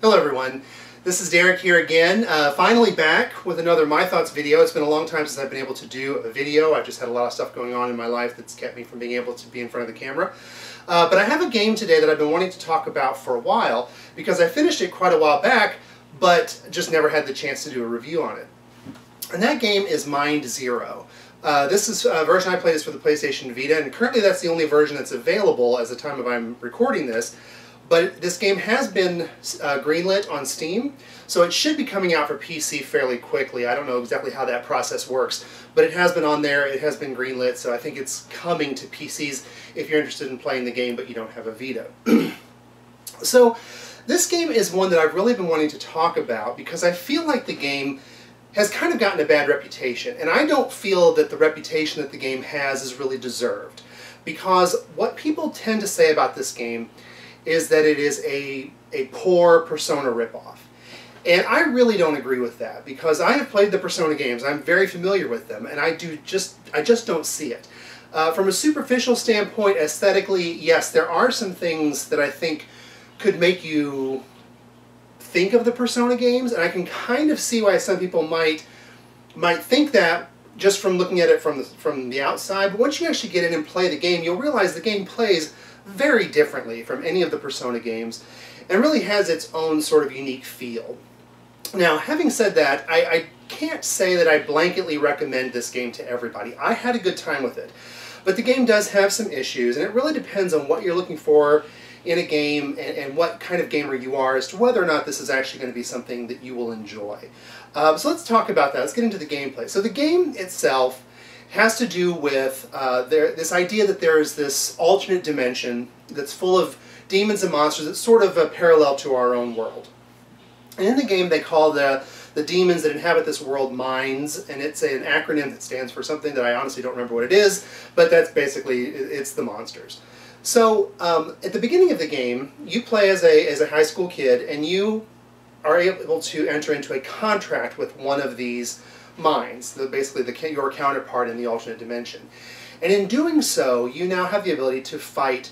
Hello everyone, this is Derek here again, finally back with another My Thoughts video. It's been a long time since I've been able to do a video. I've just had a lot of stuff going on in my life that's kept me from being able to be in front of the camera. But I have a game today that I've been wanting to talk about for a while because I finished it quite a while back, but just never had the chance to do a review on it. And that game is Mind Zero. This is a version I played is for the PlayStation Vita, and currently that's the only version that's available as the time of I'm recording this. But this game has been greenlit on Steam, so it should be coming out for PC fairly quickly. I don't know exactly how that process works, but it has been on there, it has been greenlit, so I think it's coming to PCs if you're interested in playing the game but you don't have a Vita. So this game is one that I've really been wanting to talk about because I feel like the game has kind of gotten a bad reputation, and I don't feel that the reputation that the game has is really deserved. Because what people tend to say about this game is that it is a poor Persona ripoff. And I really don't agree with that, because I have played the Persona games, I'm very familiar with them, and I just don't see it. From a superficial standpoint, aesthetically, yes, there are some things that I think could make you think of the Persona games, and I can kind of see why some people might think that just from looking at it from the outside. But once you actually get in and play the game, you'll realize the game plays very differently from any of the Persona games and really has its own sort of unique feel. Now, having said that, I can't say that I blanketly recommend this game to everybody. I had a good time with it, but the game does have some issues, and it really depends on what you're looking for in a game and what kind of gamer you are as to whether or not this is actually going to be something that you will enjoy. So let's talk about that. Let's get into the gameplay. So the game itself has to do with this idea that there is this alternate dimension that's full of demons and monsters that's sort of parallel to our own world. And in the game they call the demons that inhabit this world minds, and it's an acronym that stands for something that I honestly don't remember what it is, but that's basically, it's the monsters. So at the beginning of the game, you play as a high school kid, and you are able to enter into a contract with one of these minds, basically your counterpart in the alternate dimension. And in doing so, you now have the ability to fight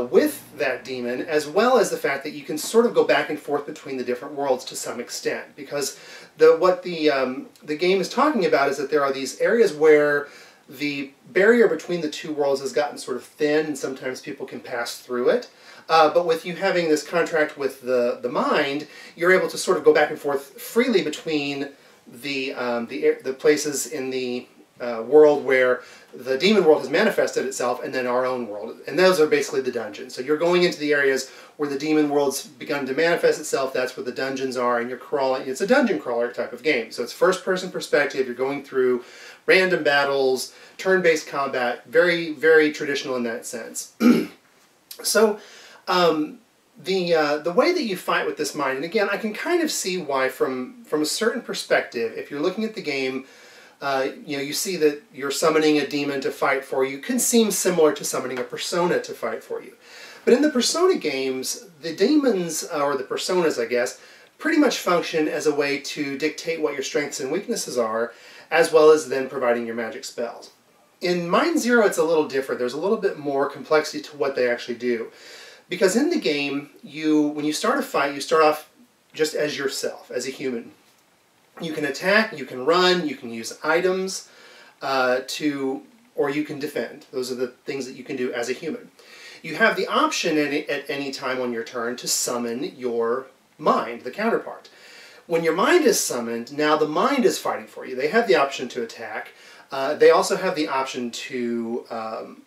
with that demon, as well as the fact that you can sort of go back and forth between the different worlds to some extent. Because what the game is talking about is that there are these areas where the barrier between the two worlds has gotten sort of thin, and sometimes people can pass through it. But with you having this contract with the mind, you're able to sort of go back and forth freely between the places in the world where the demon world has manifested itself and then our own world. And those are basically the dungeons. So you're going into the areas where the demon world's begun to manifest itself. That's where the dungeons are, and you're crawling. It's a dungeon crawler type of game. So it's first-person perspective. You're going through random battles, turn-based combat, very, very traditional in that sense. So the way that you fight with this mind, and again, I can kind of see why from a certain perspective, if you're looking at the game, you see that you're summoning a demon to fight for you, can seem similar to summoning a persona to fight for you. But in the Persona games, the demons, or the personas, I guess, pretty much function as a way to dictate what your strengths and weaknesses are, as well as then providing your magic spells. In Mind Zero, it's a little different. There's a little bit more complexity to what they actually do. Because in the game, when you start a fight, you start off just as yourself, as a human. You can attack, you can run, you can use items, or you can defend. Those are the things that you can do as a human. You have the option at any time on your turn to summon your mind, the counterpart. When your mind is summoned, now the mind is fighting for you. They have the option to attack. They also have the option to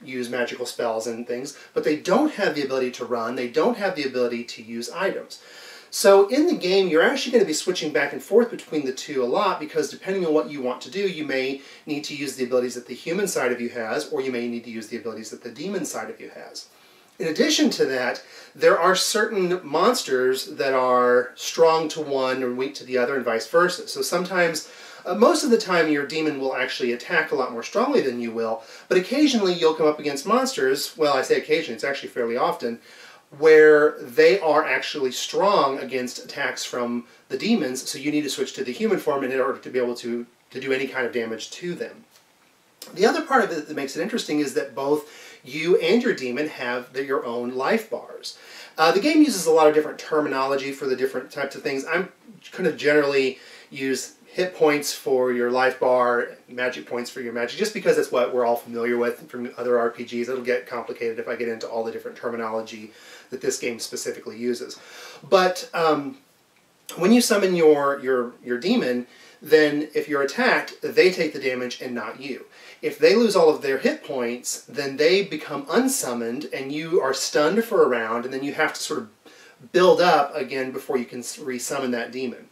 use magical spells and things, but they don't have the ability to run. They don't have the ability to use items. So in the game, you're actually going to be switching back and forth between the two a lot, because depending on what you want to do, you may need to use the abilities that the human side of you has, or you may need to use the abilities that the demon side of you has. In addition to that, there are certain monsters that are strong to one and weak to the other, and vice versa. So sometimes, most of the time, your demon will actually attack a lot more strongly than you will, but occasionally you'll come up against monsters, well, I say occasionally, it's actually fairly often, where they are actually strong against attacks from the demons, so you need to switch to the human form in order to be able to do any kind of damage to them. The other part of it that makes it interesting is that both you and your demon have your own life bars. The game uses a lot of different terminology for the different types of things. I'm going to generally use hit points for your life bar, magic points for your magic, just because that's what we're all familiar with from other RPGs. It'll get complicated if I get into all the different terminology that this game specifically uses. But when you summon your demon, then if you're attacked, they take the damage and not you. If they lose all of their hit points, then they become unsummoned and you are stunned for a round, and then you have to sort of build up again before you can resummon that demon.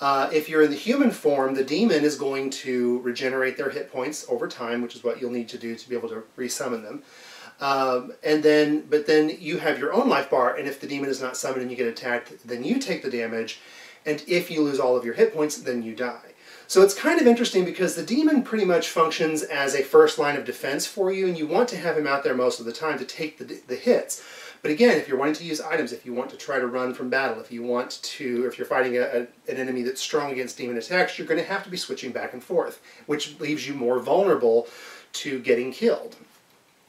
If you're in the human form, the demon is going to regenerate their hit points over time, which is what you'll need to do to be able to resummon them. But then you have your own life bar, and if the demon is not summoned and you get attacked, then you take the damage, and if you lose all of your hit points, then you die. So it's kind of interesting because the demon pretty much functions as a first line of defense for you, and you want to have him out there most of the time to take the hits. But again, if you're wanting to use items, if you want to try to run from battle, if you're fighting an enemy that's strong against demon attacks, you're going to have to be switching back and forth, which leaves you more vulnerable to getting killed.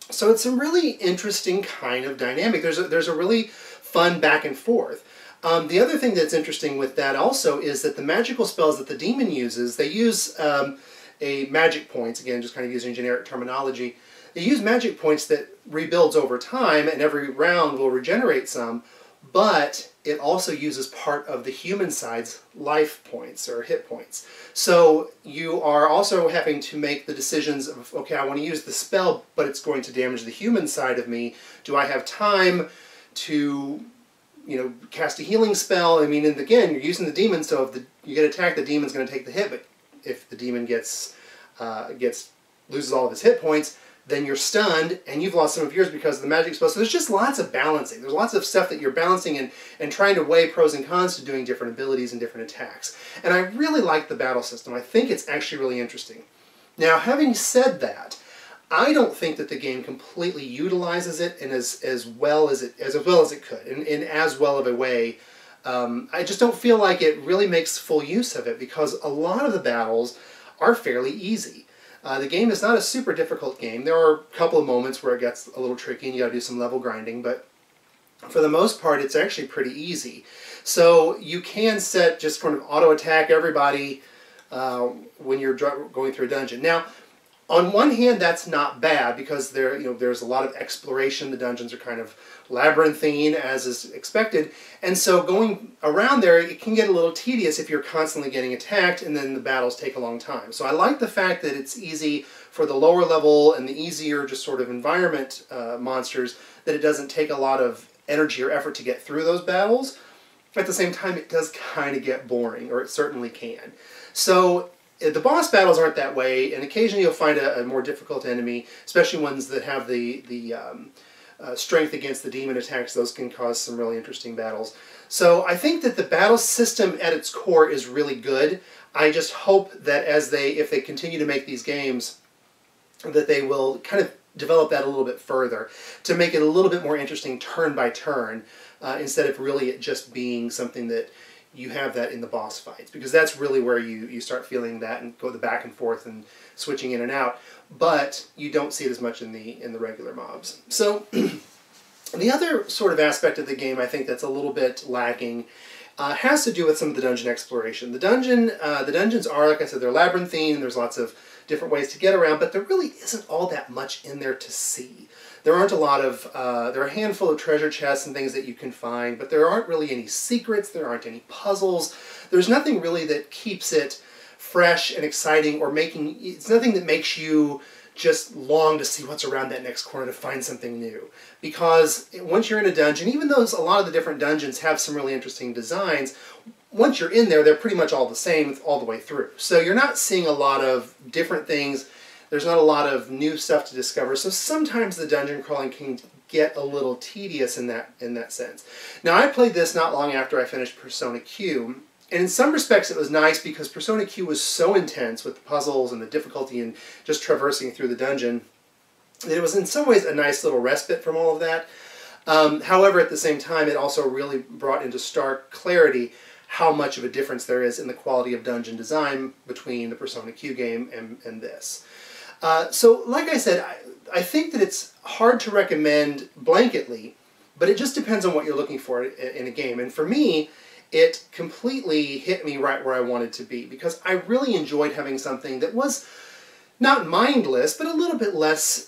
So it's a really interesting kind of dynamic. There's a really fun back and forth. The other thing that's interesting with that also is that the magical spells that the demon uses, they use a magic points, again just kind of using generic terminology, they use magic points that rebuilds over time, and every round will regenerate some, but it also uses part of the human side's life points or hit points. So you are also having to make the decisions of, okay, I want to use the spell, but it's going to damage the human side of me. Do I have time to, cast a healing spell? I mean, and again, you're using the demon, so if you get attacked, the demon's going to take the hit, but if the demon loses all of his hit points, then you're stunned, and you've lost some of yours because of the magic spell. So there's just lots of balancing. There's lots of stuff that you're balancing and trying to weigh pros and cons to doing different abilities and different attacks. And I really like the battle system. I think it's actually really interesting. Now, having said that, I don't think that the game completely utilizes it in as well as it could, in as well of a way. I just don't feel like it really makes full use of it because a lot of the battles are fairly easy. The game is not a super difficult game. There are a couple of moments where it gets a little tricky and you gotta do some level grinding, but for the most part it's actually pretty easy. So you can set just kind of auto attack everybody when you're going through a dungeon. Now, on one hand, that's not bad because there's a lot of exploration. The dungeons are kind of labyrinthine, as is expected, and so going around there, it can get a little tedious if you're constantly getting attacked, and then the battles take a long time. So I like the fact that it's easy for the lower level and the easier just sort of environment monsters, that it doesn't take a lot of energy or effort to get through those battles. At the same time, it does kind of get boring, or it certainly can. So the boss battles aren't that way, and occasionally you'll find a more difficult enemy, especially ones that have the strength against the demon attacks. Those can cause some really interesting battles. So I think that the battle system at its core is really good. I just hope that if they continue to make these games, that they will kind of develop that a little bit further to make it a little bit more interesting turn by turn, instead of really it just being something that you have that in the boss fights, because that's really where you start feeling that and go the back and forth and switching in and out, but you don't see it as much in the regular mobs. So the other sort of aspect of the game I think that's a little bit lacking has to do with some of the dungeon exploration. The dungeons are, like I said, they're labyrinthine, and there's lots of different ways to get around, but there really isn't all that much in there to see. There aren't a lot of, there are a handful of treasure chests and things that you can find, but there aren't really any secrets, there aren't any puzzles. There's nothing really that keeps it fresh and exciting, or it's nothing that makes you just long to see what's around that next corner to find something new. Because once you're in a dungeon, even though a lot of the different dungeons have some really interesting designs, once you're in there, they're pretty much all the same all the way through. So you're not seeing a lot of different things. There's not a lot of new stuff to discover, so sometimes the dungeon crawling can get a little tedious in that sense. Now, I played this not long after I finished Persona Q, and in some respects it was nice because Persona Q was so intense with the puzzles and the difficulty in just traversing through the dungeon that it was in some ways a nice little respite from all of that. However, at the same time, it also really brought into stark clarity how much of a difference there is in the quality of dungeon design between the Persona Q game and this. So, like I said, I think that it's hard to recommend blanketly But it just depends on what you're looking for in a game. And for me, it completely hit me right where I wanted to be, because I really enjoyed having something that was not mindless, but a little bit less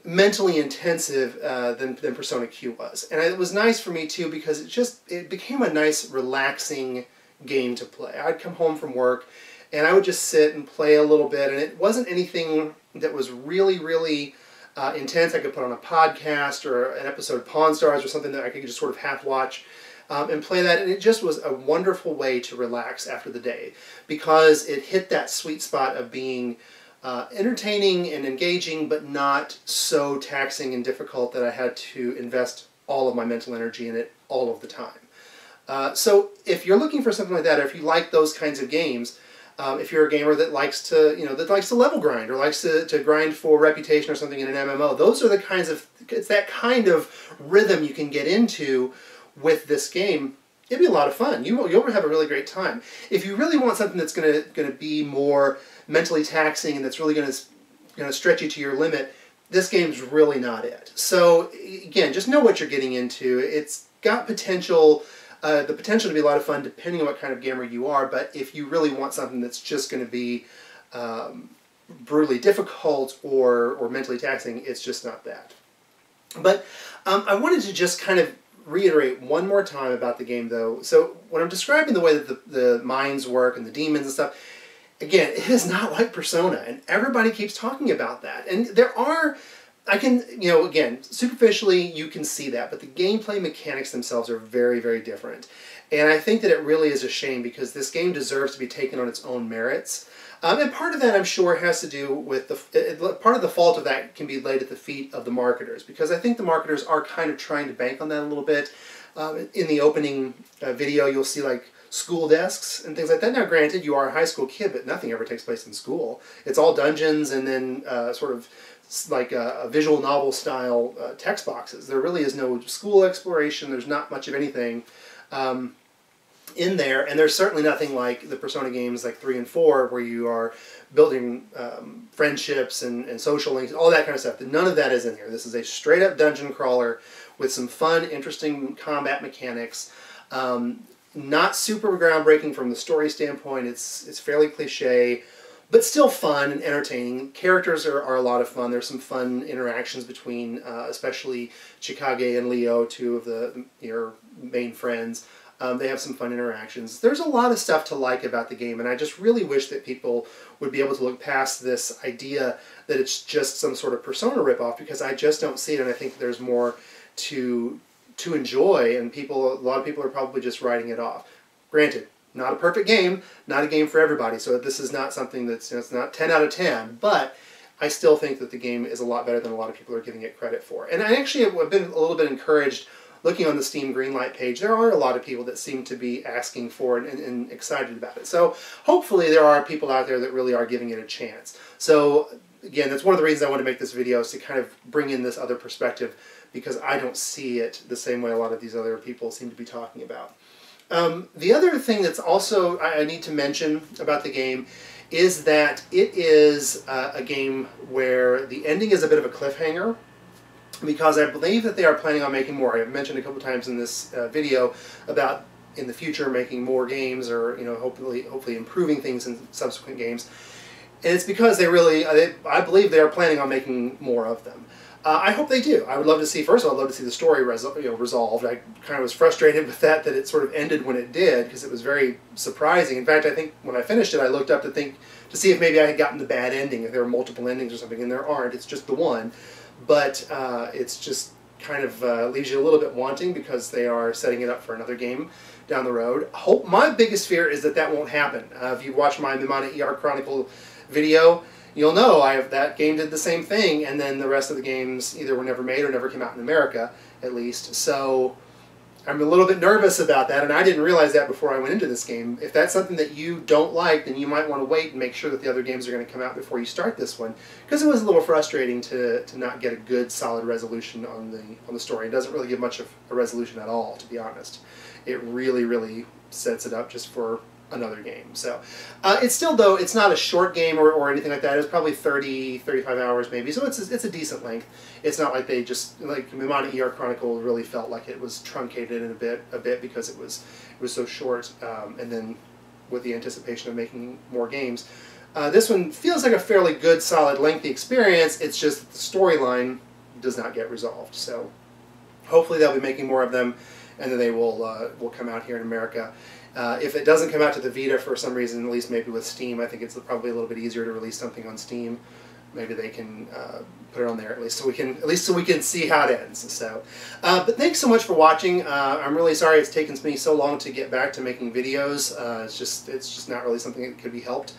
mentally intensive than Persona Q was. And it was nice for me too, because it became a nice, relaxing game to play. I'd come home from work and I would just sit and play a little bit, and it wasn't anything that was really, really intense. I could put on a podcast or an episode of Pawn Stars or something that I could just sort of half watch and play that, and it just was a wonderful way to relax after the day, because it hit that sweet spot of being entertaining and engaging, but not so taxing and difficult that I had to invest all of my mental energy in it all of the time. So if you're looking for something like that, or if you like those kinds of games, if you're a gamer that likes to, level grind, or likes to grind for reputation or something in an MMO, those are the kinds of, it's that kind of rhythm you can get into with this game. It'd be a lot of fun. You'll have a really great time. If you really want something that's going to be more mentally taxing and that's really going to stretch you to your limit, this game's really not it. So again, just know what you're getting into. It's got potential. The potential to be a lot of fun depending on what kind of gamer you are, but if you really want something that's just going to be brutally difficult or mentally taxing, it's just not that. But I wanted to just kind of reiterate one more time about the game, though. So when I'm describing the way that the mines work and the demons and stuff, again, it is not like Persona, and everybody keeps talking about that. And there are... again, superficially you can see that, but the gameplay mechanics themselves are very, very different. And I think that it really is a shame, because this game deserves to be taken on its own merits. And part of that, I'm sure, has to do with part of the fault of that can be laid at the feet of the marketers, because I think the marketers are kind of trying to bank on that a little bit. In the opening video, you'll see like school desks and things like that. Now, granted, you are a high school kid, but nothing ever takes place in school. It's all dungeons and then sort of like a visual novel style text boxes. There really is no school exploration. There's not much of anything in there, and there's certainly nothing like the Persona games like 3 and 4, where you are building friendships and social links, all that kind of stuff. None of that is in here. This is a straight up dungeon crawler with some fun, interesting combat mechanics. Not super groundbreaking from the story standpoint. It's fairly cliche, but still fun and entertaining. Characters are a lot of fun. There's some fun interactions between, especially Chikage and Leo, two of your main friends. They have some fun interactions. There's a lot of stuff to like about the game, and I just really wish that people would be able to look past this idea that it's just some sort of Persona ripoff, because I just don't see it, and I think there's more to enjoy, and a lot of people are probably just writing it off. Granted, not a perfect game, not a game for everybody, so this is not something that's, it's not 10 out of 10, but I still think that the game is a lot better than a lot of people are giving it credit for. And I actually have been a little bit encouraged looking on the Steam Greenlight page. There are a lot of people that seem to be asking for it and excited about it. So hopefully there are people out there that really are giving it a chance. So again, that's one of the reasons I want to make this video, is to kind of bring in this other perspective, because I don't see it the same way a lot of these other people seem to be talking about. The other thing that's also I need to mention about the game is that it is a game where the ending is a bit of a cliffhanger, because I believe that they are planning on making more. I've mentioned a couple times in this video about in the future making more games, or hopefully improving things in subsequent games. And it's because I believe they are planning on making more of them. I hope they do. I would love to see, first of all, I'd love to see the story resolved. I kind of was frustrated with that it sort of ended when it did, because it was very surprising. In fact, I think when I finished it, I looked up to see if maybe I had gotten the bad ending, if there were multiple endings or something, and there aren't. It's just the one. But it's just kind of leaves you a little bit wanting, because they are setting it up for another game down the road. My biggest fear is that won't happen. If you watch my Mimana ER Chronicle video, you'll know that game did the same thing, and then the rest of the games either were never made or never came out in America, at least. So I'm a little bit nervous about that, and I didn't realize that before I went into this game. If that's something that you don't like, then you might want to wait and make sure that the other games are going to come out before you start this one, because it was a little frustrating to not get a good, solid resolution on the story. It doesn't really give much of a resolution at all, to be honest. It really, really sets it up just for another game. So it's still, though, it's not a short game or anything like that. It's probably 30, 35 hours maybe, so it's a decent length. It's not like they just, like Mimana ER Chronicle really felt like it was truncated in a bit because it was so short, and then with the anticipation of making more games. This one feels like a fairly good, solid, lengthy experience. It's just that the storyline does not get resolved. So hopefully they'll be making more of them, and then they will come out here in America. If it doesn't come out to the Vita for some reason, at least maybe with Steam, I think it's probably a little bit easier to release something on Steam. Maybe they can put it on there at least so we can see how it ends. So, but thanks so much for watching. I'm really sorry it's taken me so long to get back to making videos. It's just not really something that could be helped.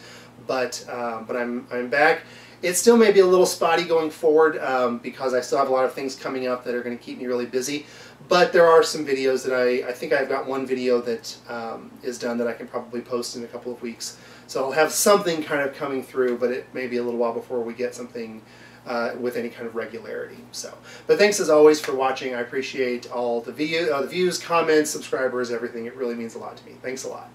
But I'm back. It still may be a little spotty going forward because I still have a lot of things coming up that are going to keep me really busy. But there are some videos that I think I've got one video that is done that I can probably post in a couple of weeks. So I'll have something kind of coming through, but it may be a little while before we get something with any kind of regularity. So, but thanks as always for watching. I appreciate all the views, comments, subscribers, everything. It really means a lot to me. Thanks a lot.